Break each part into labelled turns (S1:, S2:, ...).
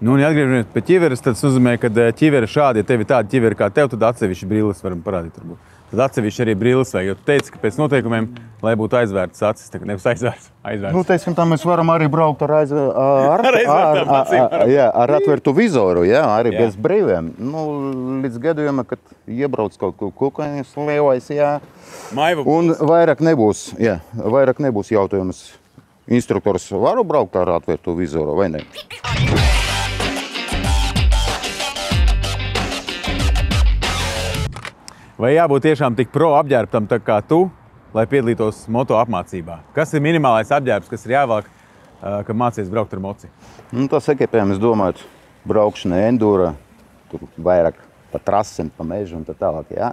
S1: Nu, un atgriežamies pie ķiveres, tad tas nozīmē, ka ķivere šādi, ja tev ir tāda ķivere kā tev, tad atsevišķi brilles varam parādīt. Varbūt. Tad atsevišķi arī brilles vajag, jo tu teici, ka pēc noteikumiem, lai būtu aizvērtas acis, tā kā nevis aizvērtas.
S2: Nu, teiksim, tā mēs varam arī braukt ar atvērtu vizoru, jā, arī bez brīviem. Nu, līdz gadījumam, kad iebrauc kaut ko kukainis, lievais, jā. Un vairāk nebūs jautājums. Instruktors varu braukt ar atvērtu vizoru, vai ne?
S1: Vai jābūt tiešām tik pro apģērbtam tā kā tu, lai piedalītos moto apmācībā? Kas ir minimālais apģērbs, kas ir jāvelk, kad mācies braukt ar moci?
S2: Nu, tas ekipējums, domājot, braukšana endura, tur vairāk pa trasem, pa mežu un tā tālāk, jā.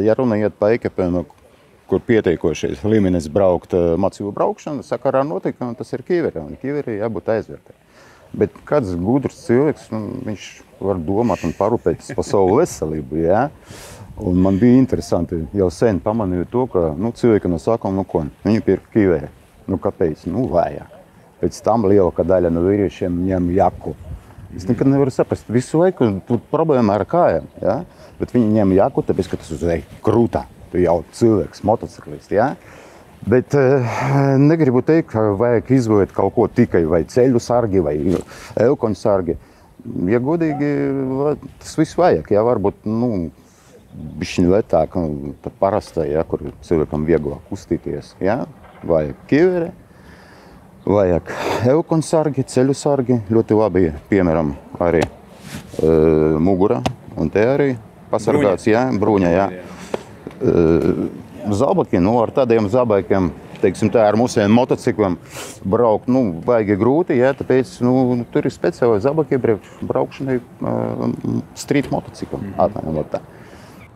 S2: Ja runa iet pa ekipējumu, kur pieteikošies līmenis braukt mācību braukšanu, sakarā notikumu, tas ir ķivere, un ķivere jābūt aizvērtai. Bet kāds gudrs cilvēks, viņš var domāt un parūpēties par savu veselību, jā. Un man bija interesanti, jau sen pamanīju to, ka cilvēki no sākuma, viņi pirka ķiveri. Kāpēc? Vajag. Pēc tam lielākā daļa no vīriešiem ņem jaku. Es nekad nevaru saprast, visu laiku tur problēma ar kājām, jā? Bet viņi ņem jaku, tāpēc, ka tas uzreiz krūtā. Tu jau cilvēks, motociklists, jā? Bet negribu teikt, ka vajag izvēlēt kaut ko tikai vai ceļu sargi, vai elkoņu sargi. Ja godīgi, tas viss vajag, jā, varbūt, bišķiņ letāk, pat parastā, jā, kur cilvēkam vieglāk kustīties, jā. Vajag ķivere, vajag elkoņu sargi, ceļu sargi, ļoti labi, piemēram, arī mugura, un te arī pasargāts, jā, bruņa, jā. Zābaki, ar tādiem zābakiem, teiksim tā, ar mūsiem motocikliem braukt, vajag grūti, jā, tāpēc, tur ir speciāli zābaki braukšanai street motociklam, atmēnot tā.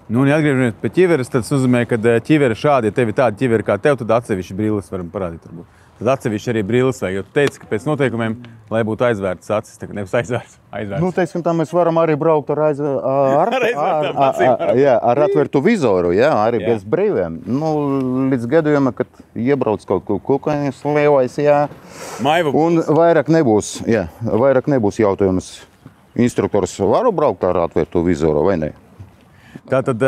S1: Un ja atgriežamies pie ķiveres, tad tas nozīmē, ka ķivere šādi, ja tev ir tāda ķivere kā tev, tad atsevišķi brilles varam parādīt. Varbūt. Tad atsevišķi arī brilles vajag, jo tu teici, ka pēc noteikumiem, lai būtu aizvērtas acis, tā kā nevis aizvērtas.
S2: Nu, teiksim, tā mēs varam arī braukt ar atvērtu vizoru, jā, arī bez brīviem. Līdz gadījumam, kad iebrauc kaut ko kukainis, lievais, jā. Un vairāk nebūs jautājums. Instruktors varu braukt ar atvērtu vizoru, vai ne?
S1: Tātad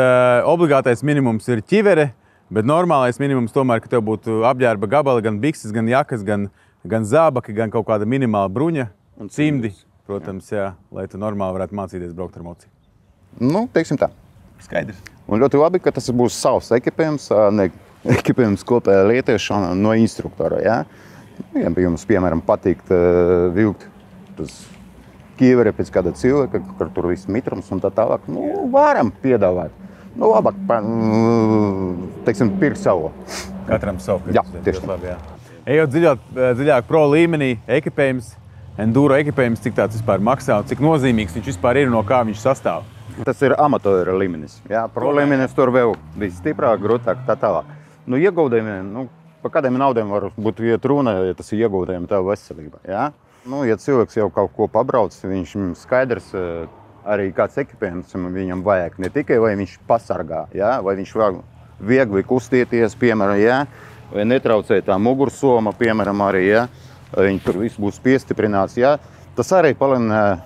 S1: obligātais minimums ir ķivere, bet normālais minimums tomēr, ka tev būtu apģērba gabali, gan bikses, gan jakas, gan zābaki, gan kaut kāda minimāla bruņa un cimdi, protams, jā, lai tu normāli varētu mācīties braukt ar moci.
S2: Teiksim tā.
S1: Skaidrs.
S2: Un ļoti labi, ka tas būs savs ekipējums, ne ekipējums kopējā lietošana no instruktora, jā. Ja jums, piemēram, patīk vilkt tas ķivere pēc kāda cilvēka, kur tur viss mitrums un tā tālāk, varam piedāvāt. Labāk, teiksim, pirkt savu.
S1: Katram savu.
S2: Jā, tieši tā.
S1: Labi, jā. Ejot dziļāk pro līmenī, ekipējums, enduro ekipējums, cik tāds vispār maksā un cik nozīmīgs viņš vispār ir un no kā viņš sastāv?
S2: Tas ir amatora līmenis. Jā, pro līmenis tur vēl stiprāk, grūtāk, tā tālāk. Ieguldījumiem, pa kādiem naudiem var būt iet runa, ja tas ir ieguldījumi tev veselībā, jā? Ja cilvēks jau kaut ko pabrauc, viņš skaidrs arī kāds ekipējums viņam vajag. Ne tikai vai viņš pasargā, jā, vai viņš var viegli kustieties, piemēram, jā, vai netraucē tā mugursoma, piemēram, arī, jā, viņi tur viss būs piestiprināts, jā. Tas arī palielina,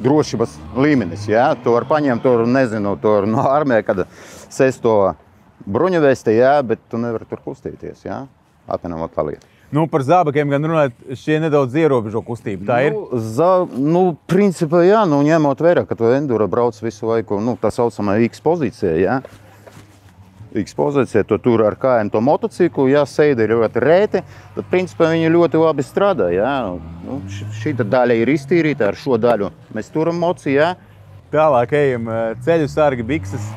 S2: drošības līmenis, jā. Tu var paņemt tur, nezinu, tur no armijā, kad sesto bruņuvesti, jā, bet tu nevari tur kustieties, jā. Apvienot tā lieta.
S1: Par zābakiem gan runāt, šie nedaudz ierobežo kustību, tā ir?
S2: Principā, jā, ņemot vērā, ka tu enduro brauc visu laiku, tā saucamā X pozīcija, jā. X pozīcija, tu tur ar kājām to motociklu, jā, seidi ir ļoti rēti, tad, principā, viņi ļoti labi strādā, jā. Šita daļa ir iztīrīta, ar šo daļu mēs turam moci, jā.
S1: Tālāk ejam ceļu sargi, bikses.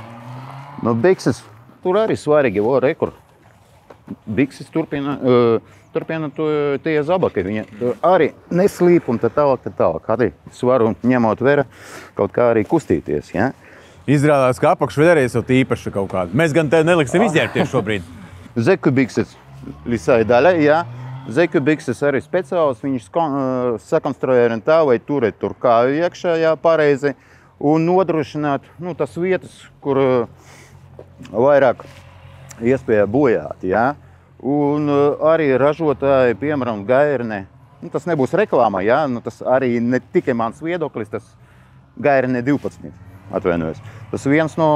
S2: Bikses, tur arī svarīgi, rekur. Bikses turpina tie zābaki, viņi arī neslīp un tā tālāk. Arī svaru ņemot vērā kaut kā arī kustīties, jā.
S1: Izrādās, ka apakšvederēs jau tīpaši kaut kādu. Mēs gan tev neliksim izģērbties šobrīd.
S2: Zeku bikses visai daļai, jā. Zeku bikses arī speciāls, viņš sakonstruēja tā, vai turēt tur kāju iekšā, jā, pareizi. Un nodrošināt, tas vietas, kur vairāk iespēja bojāt, jā. Un arī ražotāji, piemēram, gairne, Nu, tas nebūs reklāmā, jā. Nu, tas arī ne tikai mans viedoklis, tas Gairne 12, atvainojos. Tas viens no,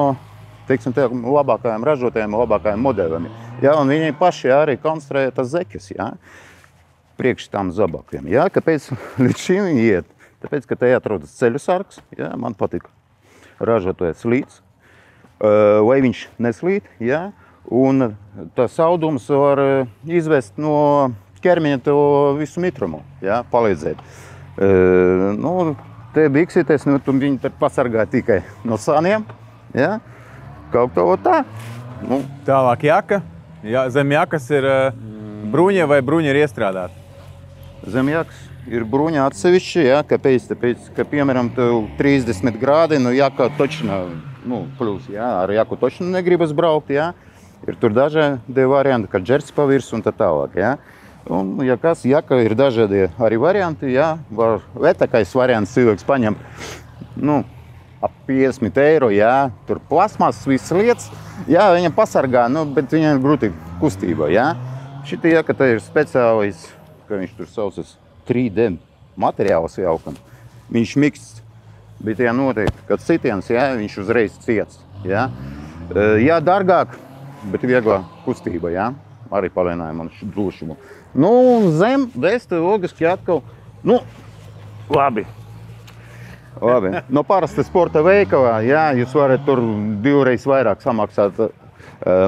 S2: teiksim, labākajiem ražotājiem, labākajiem modeļiem. Jā, un viņi paši arī konstruēja tas zeķes, jā, priekš tām zobakļiem. Jā, kāpēc līdz šim viņi iet? Tāpēc, ka te atrodas ceļu sargs, jā, man patīk ražotājas slīds, vai viņš neslīd, jā, un tas audums var izvest no ķermeņa to visu mitrumu, jā, palīdzēt. Nu, te biksīties, nu, viņi te pasargā tikai no saniem, jā, kaut to tā. Nu.
S1: Tālāk jaka. Jā, zem jakas ir bruņa vai bruņa ir iestrādāta?
S2: Zem jakas ir bruņa atsevišķi, jā, kāpēc? Tāpēc, ka, piemēram, 30 grādi, nu, jaka točna, nu, plus, jā, ar jaku točnu negribas braukt, jā. Ir tur dažādi varianti, kā džersi pa virs un tā tālāk, jā. Un, ja kas, jaka ir dažādi arī varianti, jā, var vetākais variants cilvēks paņem, nu, ap 50 eiro, jā, tur plasmas, visas lietas, jā, viņam pasargā, nu, bet viņam ir grūti kustība, jā. Šitie jaka te ir speciālais, ka viņš tur saucas 3D materiāls jaukam, viņš miksts, bet jā, noteikti, kad sitiens, jā, viņš uzreiz ciets, jā. Jā, dārgāk, bet vieglā kustība, jā, arī palielinājuma un drošumu. Nu, zem, vesti logiski atkal, nu, labi. No parasta sporta veikalā, jā, jūs varat tur 2 reizes vairāk samaksāt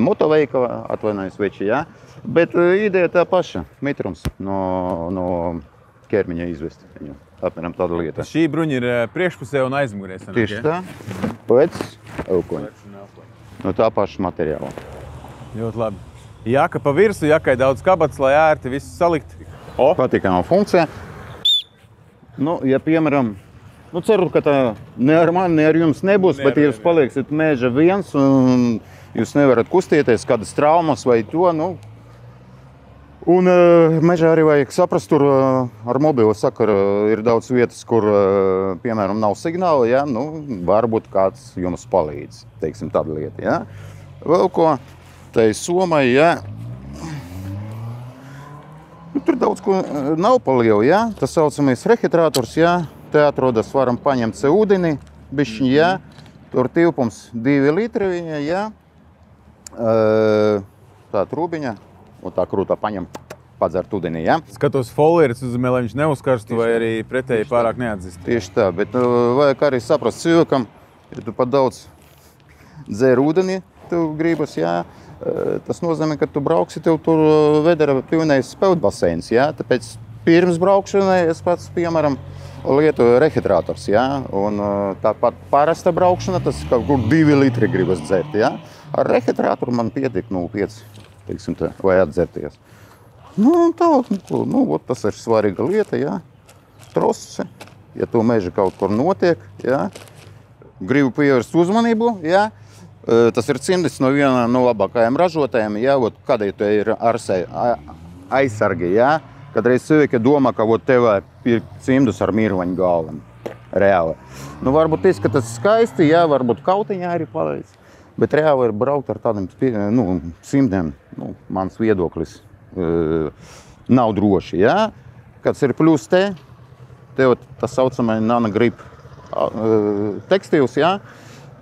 S2: motoveikalā, atvainojos veči, jā. Bet ideja tā paša, mitrums no ķermeņa izvest viņu, apmēram tāda lieta.
S1: Šī bruņa ir priekšpusē un aizmugurē.
S2: Tieši tā, pēc elkoņa. No tā paša materiāla.
S1: Ļoti labi. Jaka pa virsu, jakai daudz kabatas, lai ērti visu salikt.
S2: Patīkama funkcija. Nu, ja piemēram, nu ceru, ka tā ne ar mani, ne ar jums nebūs, bet ja jūs palieksiet meža viens un jūs nevarat kustieties, kādas traumas vai to, nu. Un mežā arī vajag saprast, tur ar mobilo sakaru ir daudz vietas, kur, piemēram, nav signāla, ja? Nu, varbūt kāds jums palīdz, teiksim, tāda lieta, ja? Vēl ko, tai somai, ja? Nu, tur daudz ko nav pa lielu, ja? Tas saucamais rehidrators, ja? Te atrodas, varam paņemt se ūdeni, bišķiņ, ja? Tur tilpums 2 litri viņa, ja? Tā trūbiņa. Un tā krūtā paņem, padzert ūdenī, ja?
S1: Skatos folieris uzmē, lai viņš neuzkarstu vai arī pretēji pārāk neatzist.
S2: Tieši tā, bet vajag arī saprast cilvēkam, ja tu pat daudz dzer ūdeni, tev gribas, jā, tas nozīmē, ka tu brauksi, tev tur vedera pilnais peldbaseins, jā? Tāpēc pirms braukšanai es pats, piemēram, lietoju rehidrators, jā? Un tāpat parasta braukšana, tas kaut kur 2 litri gribas dzert, jā? Ar rehidratoru man pietiek 0,5. Teiksim tā, vai atdzerties. Nu, tālāk, nu, tas ir svarīga lieta, jā. Trose, ja to meža kaut kur notiek, jā. Gribu pievērst uzmanību, jā. Tas ir cimdis no viena no labākajiem ražotājiem, jā. Kādai te ir aizsargi, jā. Kadreiz cilvēki domā, ka tev ir cimdus ar mirvaņu galvam. Reāli. Nu, varbūt izskatās skaisti, jā, varbūt kautiņā arī palīdz. Bet reāli ir braukt ar tādiem cimdiem, nu, mans viedoklis nav droši, jā. Kāds ir plus tev tas saucamai nanogrip tekstils, jā.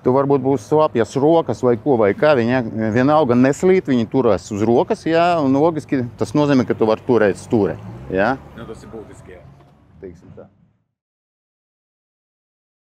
S2: Tu varbūt būs slapjas rokas vai ko vai kā, viņa vienalga neslīt, viņi turēs uz rokas, jā, un logiski tas nozīmē, ka tu vari turēt stūri, jā.
S1: Nu, tas ir būtiski, jā.
S2: Teiksim tā.